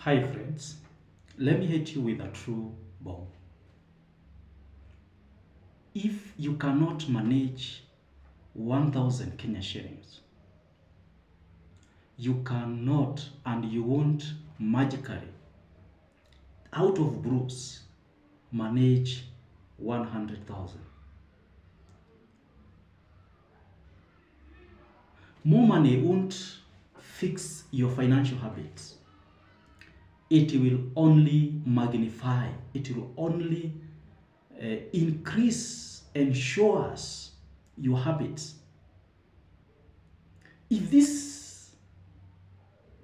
Hi friends, let me hit you with a true bomb. If you cannot manage 1000 Kenya shillings, you cannot and you won't magically, out of Bruce, manage 100,000. More money won't fix your financial habits. It will only magnify, it will only increase and show us your habits. If this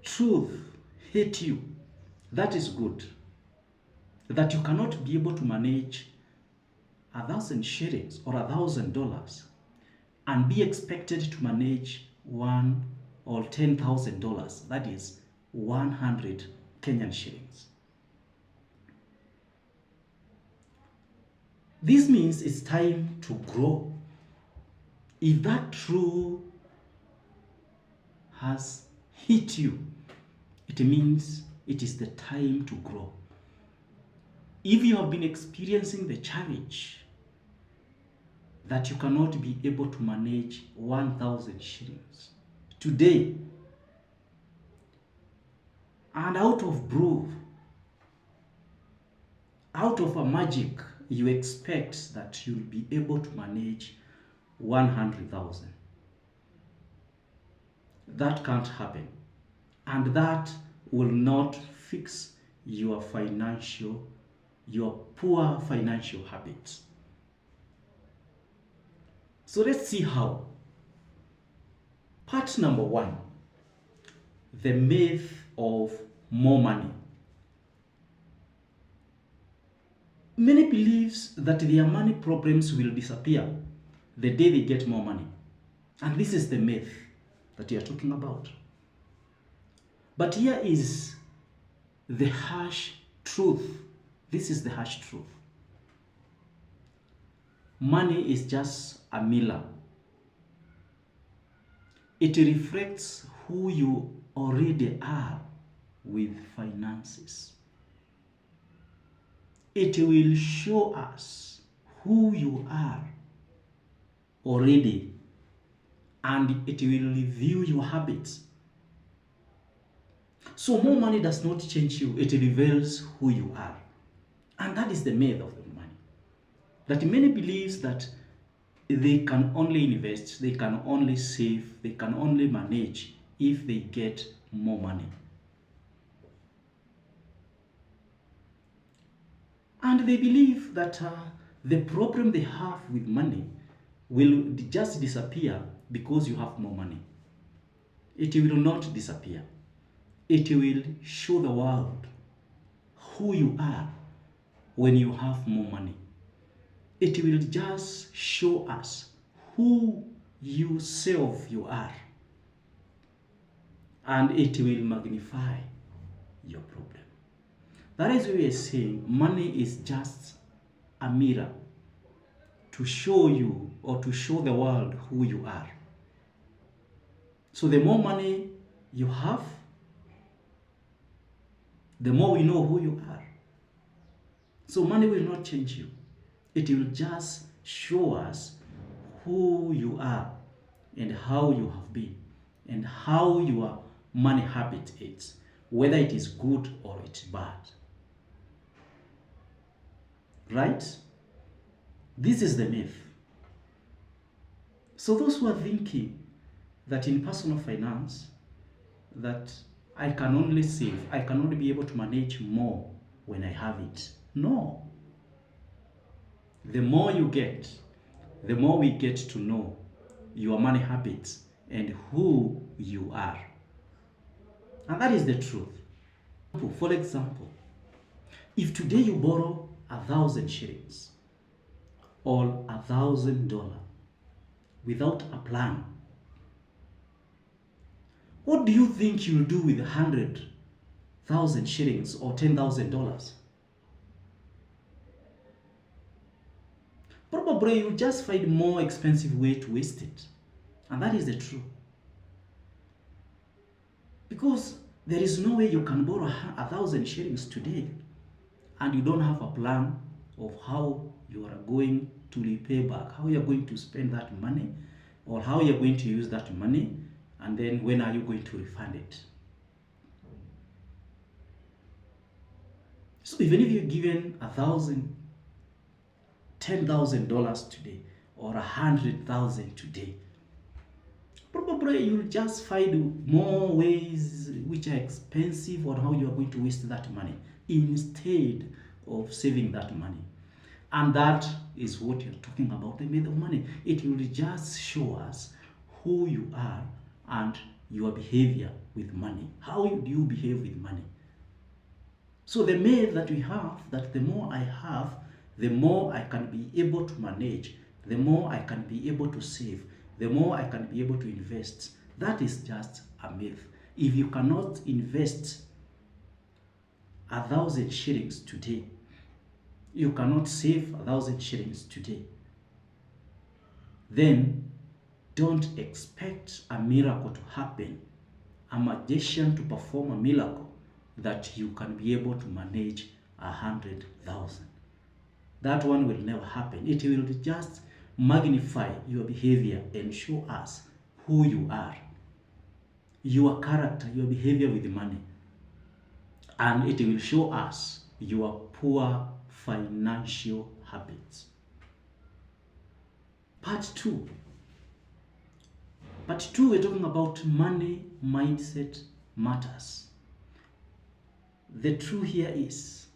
truth hit you, that is good. That you cannot be able to manage 1,000 shillings or $1,000 and be expected to manage $1 or $10,000. That is 100 Kenyan shillings. This means it's time to grow. If that truth has hit you, it means it is the time to grow. If you have been experiencing the challenge that you cannot be able to manage 1,000 shillings today, and out of brew, out of a magic, you expect that you'll be able to manage 100,000. That can't happen. And that will not fix your poor financial habits. So let's see how. Part number 1, the myth of more money. Many believes that their money problems will disappear the day they get more money. And this is the myth that we are talking about. But here is the harsh truth. This is the harsh truth. Money is just a mirror. It reflects who you already are with finances. It will show us who you are already, and it will review your habits. So more money does not change you, it reveals who you are. And that is the myth of the money. That many believes that they can only invest, they can only save, they can only manage if they get more money. And they believe that the problem they have with money will just disappear because you have more money. It will not disappear. It will show the world who you are when you have more money. It will just show us who you are. And it will magnify your problem. That is why we are saying money is just a mirror to show you or to show the world who you are. So the more money you have, the more we know who you are. So money will not change you. It will just show us who you are and how you have been and how your money habit is, whether it is good or it's bad. Right? This is the myth. So those who are thinking that in personal finance, that I can only save, I can only be able to manage more when I have it. No. The more you get, the more we get to know your money habits and who you are. And that is the truth. For example, if today you borrow 1,000 shillings or $1,000 without a plan, what do you think you'll do with 100,000 shillings or $10,000? Probably you'll just find more expensive way to waste it. And that is the truth. Because There is no way you can borrow 1,000 shillings today and you don't have a plan of how you are going to repay back, how you are going to spend that money, or how you are going to use that money, and then when are you going to refund it. So even if you're given $10,000 today, or 100,000 today, probably you'll just find more ways which are expensive on how you are going to waste that money instead of saving that money. And that is what you're talking about, the myth of money. It will just show us who you are and your behavior with money. How do you behave with money? So the myth that we have, that the more I have, the more I can be able to manage, the more I can be able to save, the more I can be able to invest, that is just a myth. If you cannot invest 1,000 shillings today, you cannot save 1,000 shillings today, then don't expect a miracle to happen, a magician to perform a miracle that you can be able to manage 100,000. That one will never happen. It will just magnify your behavior and show us who you are, your character, your behavior with money. And it will show us your poor financial habits. Part 2. Part 2, we're talking about money mindset matters. The truth here is,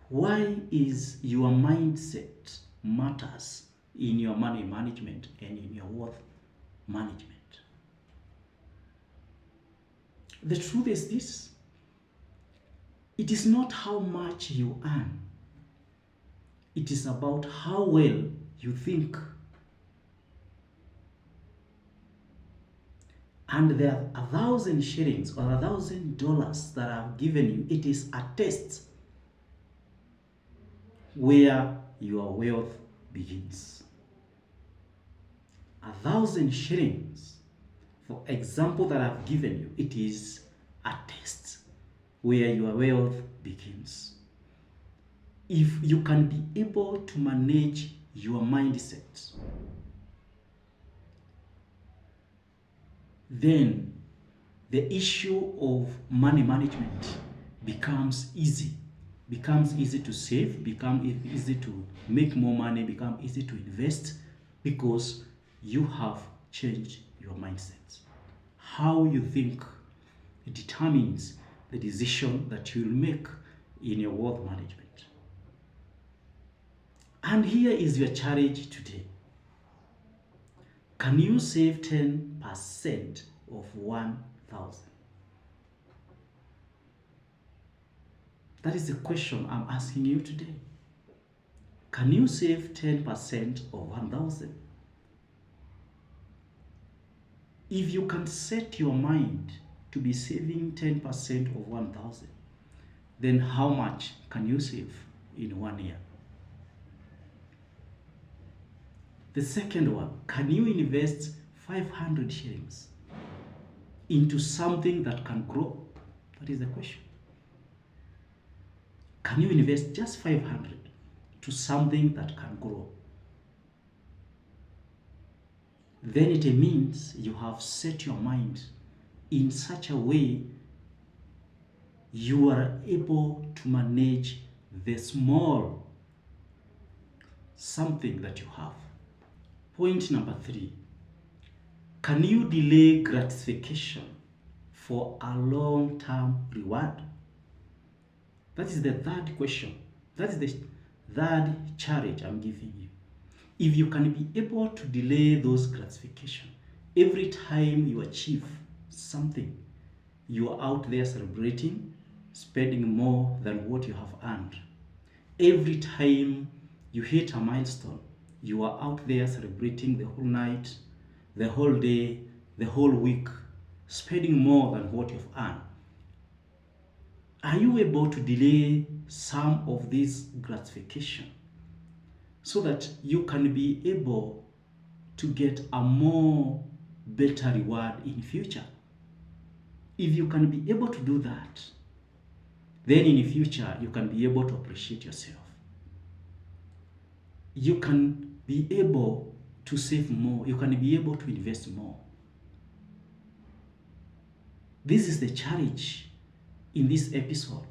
why is your mindset matters in your money management and in your wealth management? The truth is this: it is not how much you earn, it is about how well you think. And there are 1,000 shillings or $1,000 that I've given you. It is a test where your wealth begins. 1,000 shillings, for example, that I've given you, it is a test where your wealth begins. If you can be able to manage your mindset, then the issue of money management becomes easy. Becomes easy to save, becomes easy to make more money, becomes easy to invest, because you have changed your mindset. How you think determines the decision that you will make in your wealth management. And here is your challenge today. Can you save 10% of 1,000? That is the question I'm asking you today. Can you save 10% of 1,000? If you can set your mind to be saving 10% of 1,000, then how much can you save in 1 year? The second one, can you invest 500 shillings into something that can grow? That is the question. Can you invest just 500 to something that can grow? Then it means you have set your mind in such a way you are able to manage the small something that you have. Point number 3, can you delay gratification for a long-term reward? That is the third question. That is the third challenge I'm giving you. If you can be able to delay those gratification, every time you achieve something, you are out there celebrating, spending more than what you have earned. Every time you hit a milestone, you are out there celebrating the whole night, the whole day, the whole week, spending more than what you've earned. Are you able to delay some of this gratification so that you can be able to get a more better reward in future? if you can be able to do that, then in the future you can be able to appreciate yourself. You can be able to save more. You can be able to invest more. This is the challenge in this episode,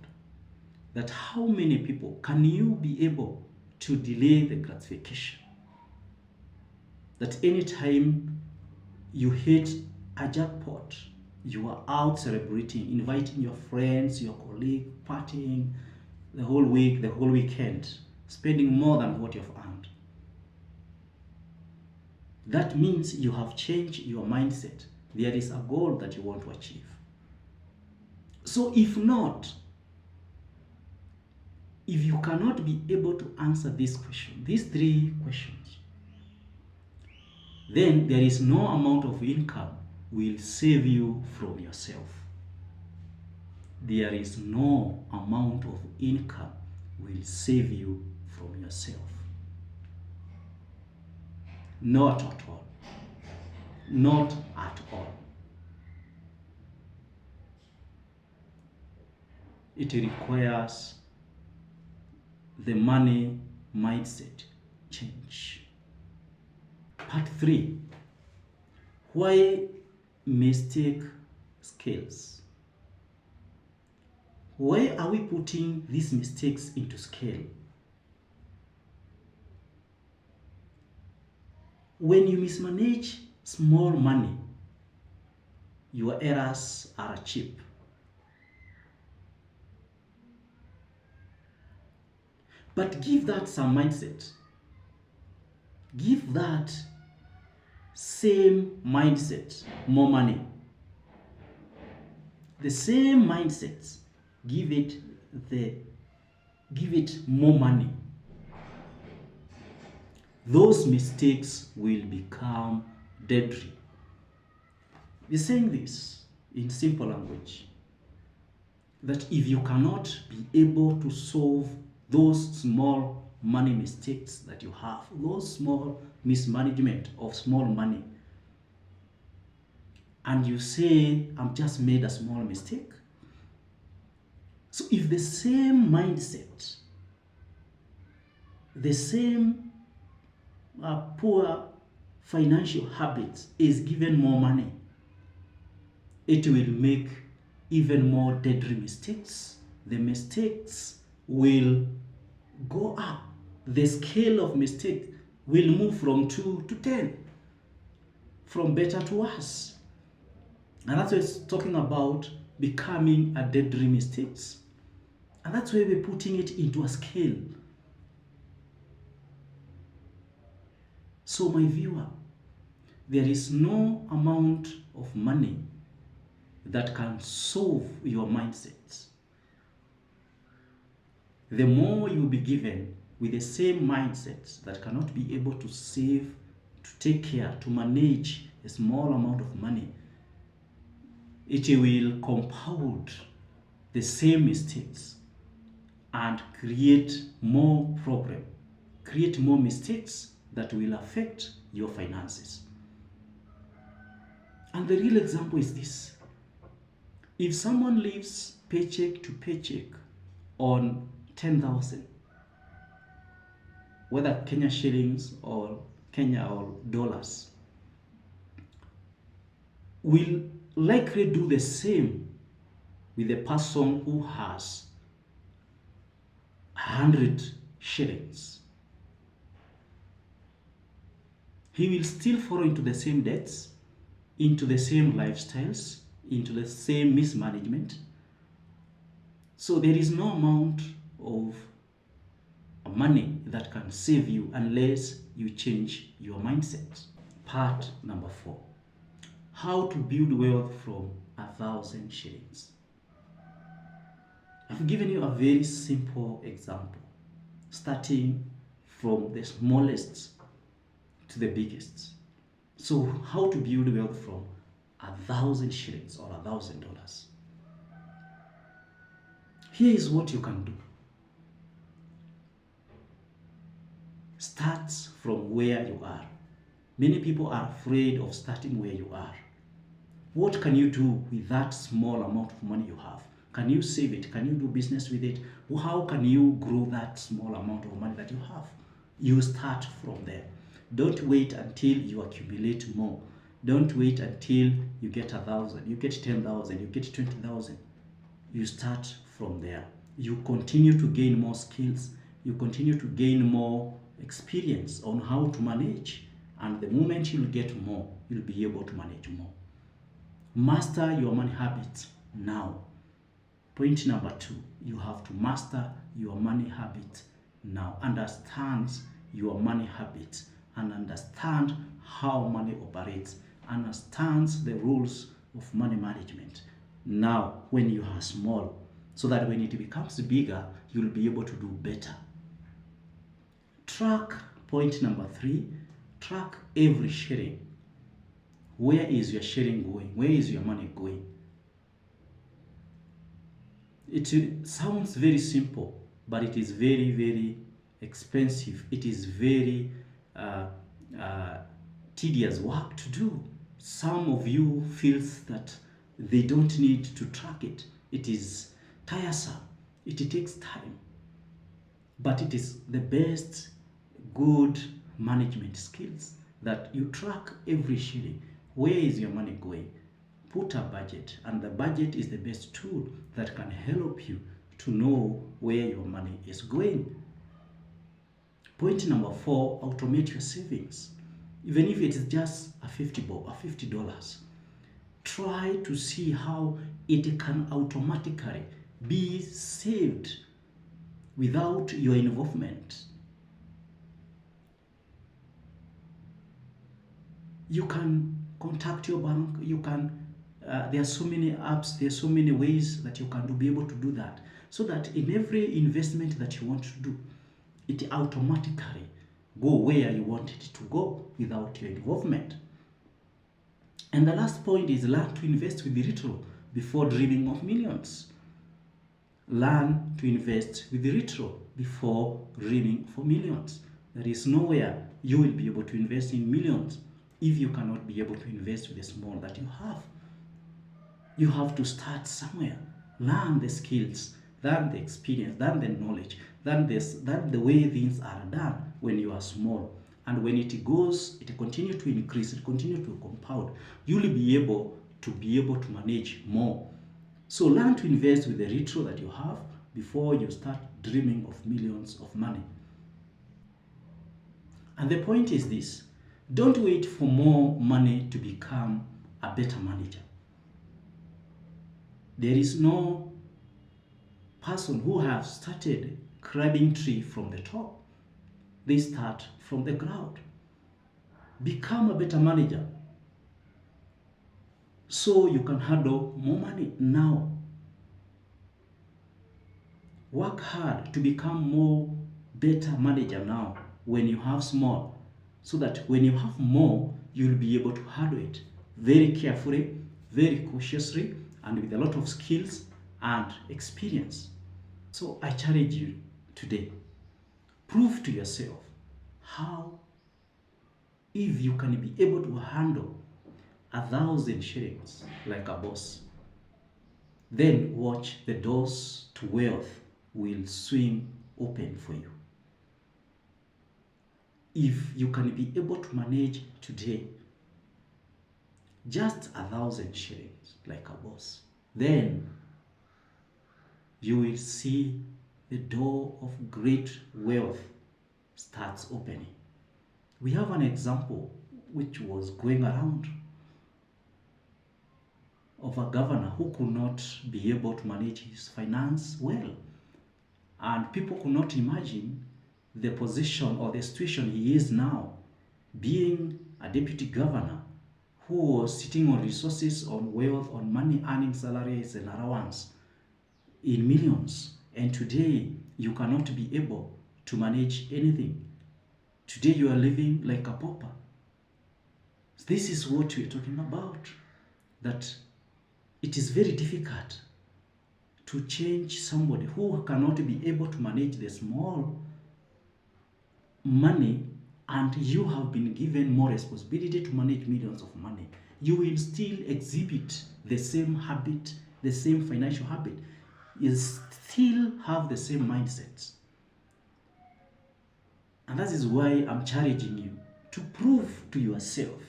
that how many people can you be able to delay the gratification? That anytime you hit a jackpot, you are out celebrating, inviting your friends, your colleague, partying the whole week, the whole weekend, spending more than what you've earned. That means you have changed your mindset. There is a goal that you want to achieve. So if not, if you cannot be able to answer this question, these three questions, then there is no amount of income will save you from yourself. There is no amount of income will save you from yourself. Not at all. Not at all. It requires the money mindset change. Part 3. Why mistake scales? Why are we putting these mistakes into scale? When you mismanage small money, your errors are cheap. But give that some mindset. Give that same mindset more money. The same mindset, give it more money. Those mistakes will become deadly. We're saying this in simple language, that if you cannot be able to solve those small money mistakes that you have, those small mismanagement of small money, and you say, I'm just made a small mistake. So if the same mindset, the same poor financial habits is given more money, it will make even more deadly mistakes. The mistakes will go up. The scale of mistake will move from 2 to 10, from better to worse. And that's why it's talking about becoming a deadly mistakes. And that's why we're putting it into a scale. So my viewer, there is no amount of money that can solve your mindset. The more you will be given with the same mindset that cannot be able to save, to take care, to manage a small amount of money, it will compound the same mistakes and create more problem, create more mistakes that will affect your finances. And the real example is this. If someone lives paycheck to paycheck on 10,000, whether Kenya shillings or Kenya or dollars, will likely do the same with a person who has 100 shillings. He will still fall into the same debts, into the same lifestyles, into the same mismanagement. So there is no amount of money that can save you unless you change your mindset. Part number 4. How to build wealth from 1,000 shillings. I've given you a very simple example, starting from the smallest to the biggest. So how to build wealth from 1,000 shillings or $1,000. Here is what you can do. Start from where you are. Many people are afraid of starting where you are. What can you do with that small amount of money you have? Can you save it? Can you do business with it? How can you grow that small amount of money that you have? You start from there. Don't wait until you accumulate more. Don't wait until you get 1,000, you get 10,000, you get 20,000. You start from there. You continue to gain more skills. You continue to gain more experience on how to manage. And the moment you'll get more, you'll be able to manage more. Master your money habits now. Point number 2, you have to master your money habits now. Understand your money habits and understand how money operates. Understand the rules of money management now when you are small, so that when it becomes bigger, you'll be able to do better. Track, point number 3, track every shilling. Where is your shilling going? Where is your money going? It sounds very simple, but it is very, very expensive. It is very tedious work to do. Some of you feel that they don't need to track it. It is tiresome. It takes time. But it is the best good management skills that you track every shilling. Where is your money going? Put a budget, and the budget is the best tool that can help you to know where your money is going. Point number 4, automate your savings. Even if it is just a $50, try to see how it can automatically be saved without your involvement. You can contact your bank. You can. There are so many apps. There are so many ways that you can be able to do that, so that in every investment that you want to do, it automatically go where you want it to go without your involvement. And the last point is learn to invest with little before dreaming of millions. Learn to invest with little before dreaming for millions. There is nowhere you will be able to invest in millions if you cannot be able to invest with the small that you have. You have to start somewhere. Learn the skills, learn the experience, learn the knowledge, learn the way things are done when you are small. And when it goes, it continues to increase, it continues to compound. You'll be able to manage more. So learn to invest with the little that you have before you start dreaming of millions of money. And the point is this: don't wait for more money to become a better manager. There is no person who has started climbing tree from the top. They start from the ground. Become a better manager so you can handle more money now. Work hard to become more better manager now when you have small, so that when you have more, you'll be able to handle it very carefully, very cautiously, and with a lot of skills and experience. So I challenge you today, prove to yourself how, if you can be able to handle 1,000 shillings like a boss, then watch the doors to wealth will swing open for you. If you can be able to manage today just 1,000 shillings like a boss, then you will see the door of great wealth starts opening. We have an example which was going around of a governor who could not be able to manage his finance well. And people could not imagine the position or the situation he is now, being a deputy governor who was sitting on resources, on wealth, on money, earning salaries and allowance in millions. And today, you cannot be able to manage anything. Today, you are living like a pauper. This is what we are talking about, that it is very difficult to change somebody who cannot be able to manage the small money, and you have been given more responsibility to manage millions of money. you will still exhibit the same habit, the same financial habit. You still have the same mindset. And that is why I'm challenging you to prove to yourself,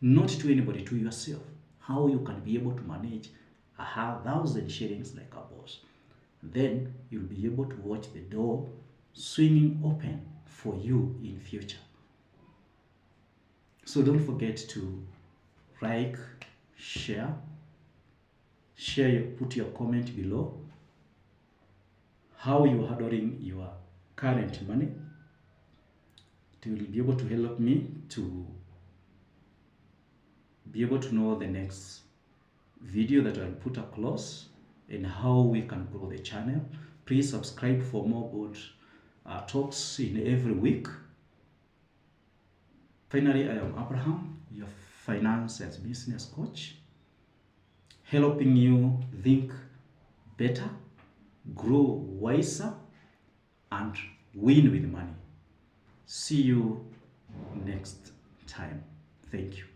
not to anybody, to yourself, how you can be able to manage 1,000 shillings like a boss. Then you'll be able to watch the door swinging open for you in future. So don't forget to like, share, put your comment below how you're handling your current money. It will be able to help me to be able to know the next video that I'll put across and how we can grow the channel. Please subscribe for more good talks in every week. Finally, I am Abraham, your finance and business coach, helping you think better, grow wiser, and win with money. See you next time. Thank you.